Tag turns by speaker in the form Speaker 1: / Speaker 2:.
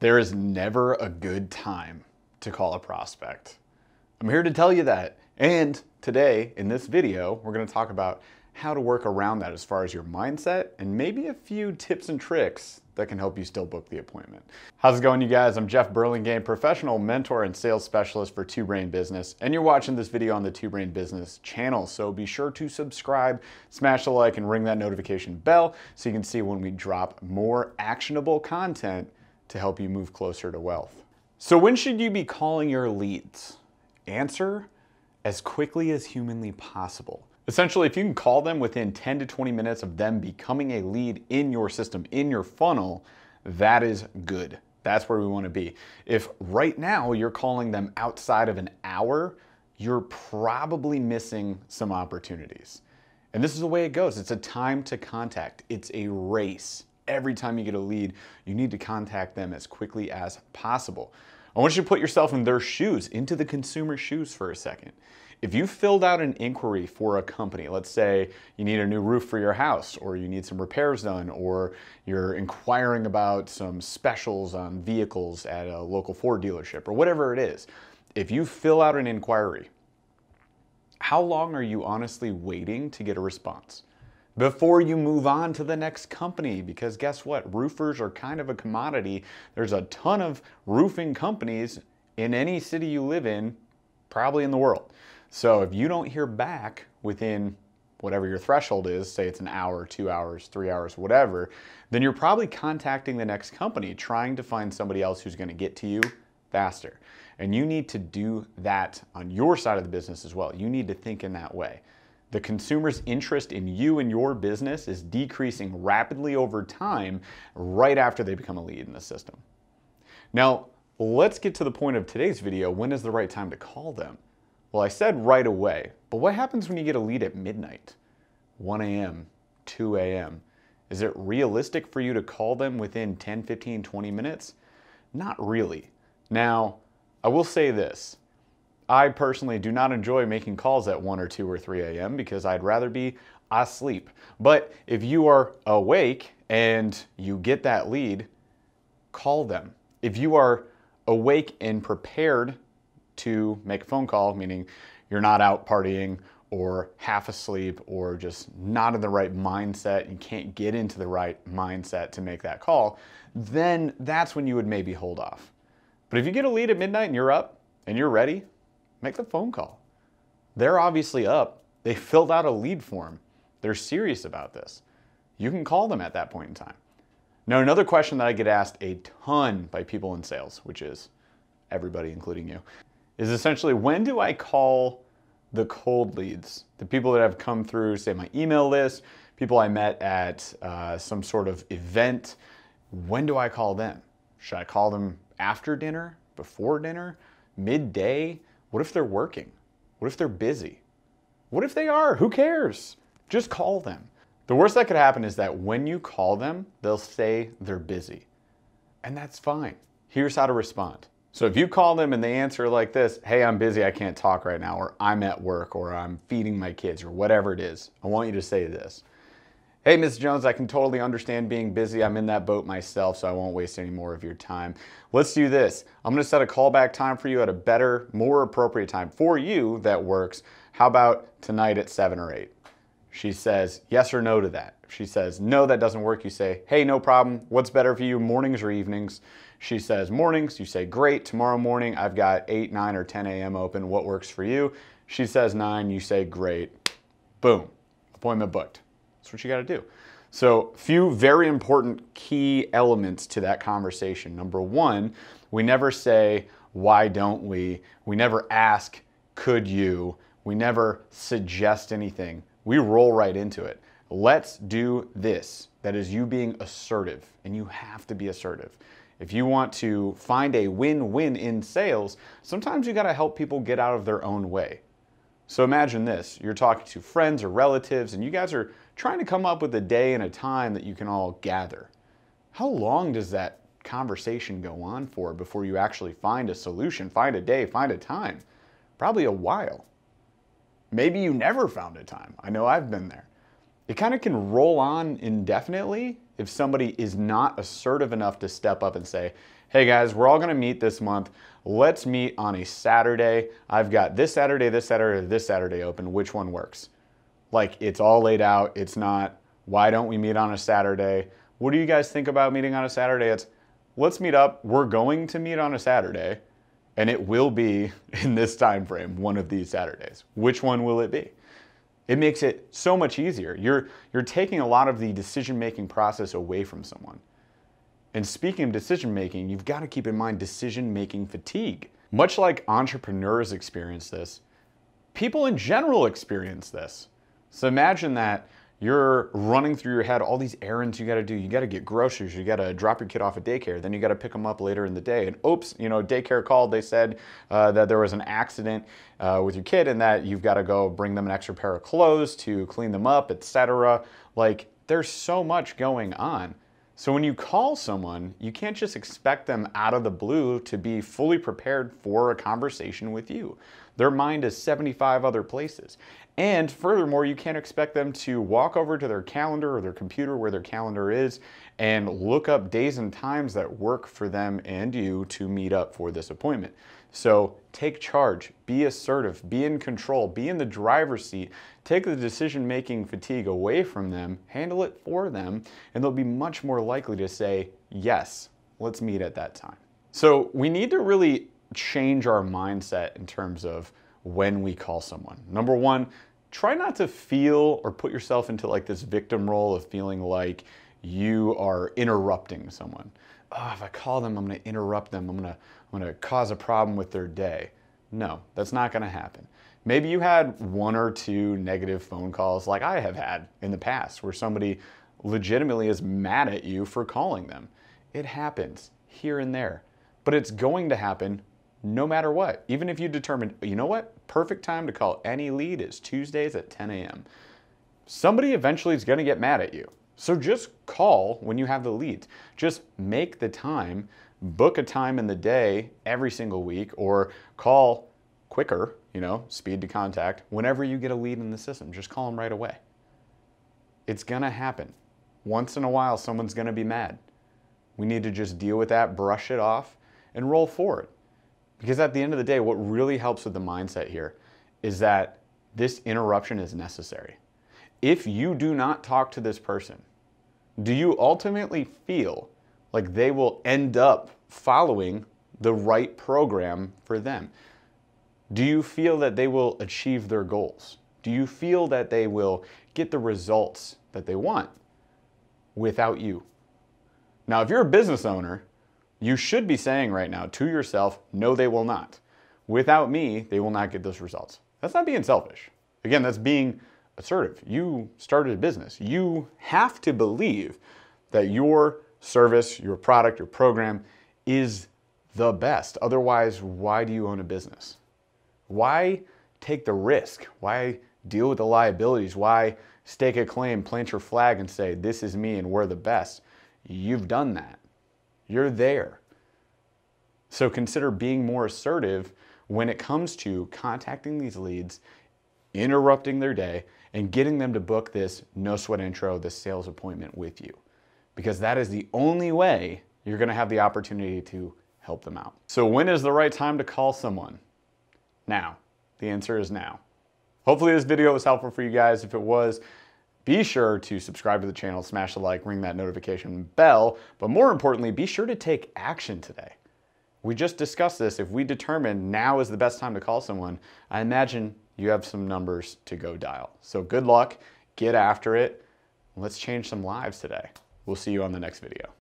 Speaker 1: There is never a good time to call a prospect. I'm here to tell you that. And today, in this video, we're going to talk about how to work around that as far as your mindset and maybe a few tips and tricks that can help you still book the appointment. How's it going, you guys? I'm Jeff Burlingame, professional mentor and sales specialist for Two Brain Business, and you're watching this video on the Two Brain Business channel. So be sure to subscribe, smash the like, and ring that notification bell so you can see when we drop more actionable content to help you move closer to wealth. So when should you be calling your leads? Answer: as quickly as humanly possible. Essentially, if you can call them within 10 to 20 minutes of them becoming a lead in your system, in your funnel, that is good. That's where we want to be. If right now you're calling them outside of an hour, you're probably missing some opportunities. And this is the way it goes. It's a time to contact. It's a race. Every time you get a lead, you need to contact them as quickly as possible. I want you to put yourself in their shoes, into the consumer's shoes for a second. If you filled out an inquiry for a company, let's say you need a new roof for your house, or you need some repairs done, or you're inquiring about some specials on vehicles at a local Ford dealership, or whatever it is. If you fill out an inquiry, how long are you honestly waiting to get a response before you move on to the next company? Because guess what? Roofers are kind of a commodity. There's a ton of roofing companies in any city you live in, probably in the world. So if you don't hear back within whatever your threshold is, say it's an hour, 2 hours, 3 hours, whatever, then you're probably contacting the next company, trying to find somebody else who's going to get to you faster. And you need to do that on your side of the business as well. You need to think in that way. The consumer's interest in you and your business is decreasing rapidly over time right after they become a lead in the system. Now, let's get to the point of today's video. When is the right time to call them? Well, I said right away, but what happens when you get a lead at midnight, 1 a.m., 2 a.m.? Is it realistic for you to call them within 10, 15, 20 minutes? Not really. Now, I will say this. I personally do not enjoy making calls at 1 or 2 or 3 a.m. because I'd rather be asleep. But if you are awake and you get that lead, call them. If you are awake and prepared to make a phone call, meaning you're not out partying or half asleep or just not in the right mindset, you can't get into the right mindset to make that call, then that's when you would maybe hold off. But if you get a lead at midnight and you're up and you're ready, make the phone call. They're obviously up. They filled out a lead form. They're serious about this. You can call them at that point in time. Now, another question that I get asked a ton by people in sales, which is everybody, including you, is essentially, when do I call the cold leads? The people that have come through, say, my email list, people I met at some sort of event. When do I call them? Should I call them after dinner, before dinner, midday? What if they're working? What if they're busy? What if they are? Who cares? Just call them. The worst that could happen is that when you call them, they'll say they're busy. And that's fine. Here's how to respond. So if you call them and they answer like this, hey, I'm busy, I can't talk right now, or I'm at work, or I'm feeding my kids, or whatever it is, I want you to say this. Hey, Ms. Jones, I can totally understand being busy. I'm in that boat myself, so I won't waste any more of your time. Let's do this. I'm gonna set a callback time for you at a better, more appropriate time for you that works. How about tonight at 7 or 8? She says yes or no to that. If she says no, that doesn't work, you say, hey, no problem. What's better for you, mornings or evenings? She says mornings, you say great. Tomorrow morning, I've got 8, 9, or 10 a.m. open. What works for you? She says 9, you say great. Boom, appointment booked. That's what you gotta do. So, few very important key elements to that conversation. Number one, we never say, why don't we? We never ask, could you? We never suggest anything. We roll right into it. Let's do this. That is you being assertive, and you have to be assertive. If you want to find a win-win in sales, sometimes you gotta help people get out of their own way. So imagine this, you're talking to friends or relatives, and you guys are trying to come up with a day and a time that you can all gather. How long does that conversation go on for before you actually find a solution, find a day, find a time? Probably a while. Maybe you never found a time. I know I've been there. it kind of can roll on indefinitely if somebody is not assertive enough to step up and say, hey guys, we're all gonna meet this month. Let's meet on a Saturday. I've got this Saturday, this Saturday, this Saturday open. Which one works? Like, it's all laid out. It's not, why don't we meet on a Saturday? What do you guys think about meeting on a Saturday? It's, let's meet up. We're going to meet on a Saturday, and it will be in this time frame, one of these Saturdays. Which one will it be? It makes it so much easier. You're taking a lot of the decision-making process away from someone. And speaking of decision-making, you've got to keep in mind decision-making fatigue. Much like entrepreneurs experience this, people in general experience this. So imagine that you're running through your head all these errands you got to do. You got to get groceries. You got to drop your kid off at daycare. Then you got to pick them up later in the day. And oops, daycare called. They said that there was an accident with your kid and that you've got to go bring them an extra pair of clothes to clean them up, etc. Like, there's so much going on. So when you call someone, you can't just expect them out of the blue to be fully prepared for a conversation with you. Their mind is 75 other places. And furthermore, you can't expect them to walk over to their calendar or their computer where their calendar is and look up days and times that work for them and you to meet up for this appointment. So take charge, be assertive, be in control, be in the driver's seat, take the decision-making fatigue away from them, handle it for them, and they'll be much more likely to say, yes, let's meet at that time. So we need to really change our mindset in terms of when we call someone. Number one, try not to feel or put yourself into like this victim role of feeling like you are interrupting someone. Oh, if I call them, I'm going to interrupt them. I'm going to cause a problem with their day. No, that's not going to happen. Maybe you had one or two negative phone calls like I have had in the past where somebody legitimately is mad at you for calling them. It happens here and there, but it's going to happen no matter what. Even if you determine, you know what, perfect time to call any lead is Tuesdays at 10 a.m. Somebody eventually is going to get mad at you. So just call when you have the leads. Just make the time, book a time in the day every single week, or call quicker, speed to contact, whenever you get a lead in the system. Just call them right away. It's going to happen. Once in a while, someone's going to be mad. We need to just deal with that, brush it off, and roll forward. Because at the end of the day, what really helps with the mindset here is that this interruption is necessary. If you do not talk to this person, do you ultimately feel like they will end up following the right program for them? Do you feel that they will achieve their goals? Do you feel that they will get the results that they want without you? Now, if you're a business owner, you should be saying right now to yourself, no, they will not. Without me, they will not get those results. That's not being selfish. Again, that's being assertive. You started a business. You have to believe that your service, your product, your program is the best. Otherwise, why do you own a business? Why take the risk? Why deal with the liabilities? Why stake a claim, plant your flag and say, this is me and we're the best? You've done that. You're there. So consider being more assertive when it comes to contacting these leads, interrupting their day, and getting them to book this no sweat intro, this sales appointment with you. Because that is the only way you're going to have the opportunity to help them out. So when is the right time to call someone? Now. The answer is now. Hopefully this video was helpful for you guys. If it was, be sure to subscribe to the channel, smash the like, ring that notification bell, but more importantly, be sure to take action today. We just discussed this. If we determine now is the best time to call someone, I imagine you have some numbers to go dial. So good luck, get after it, let's change some lives today. We'll see you on the next video.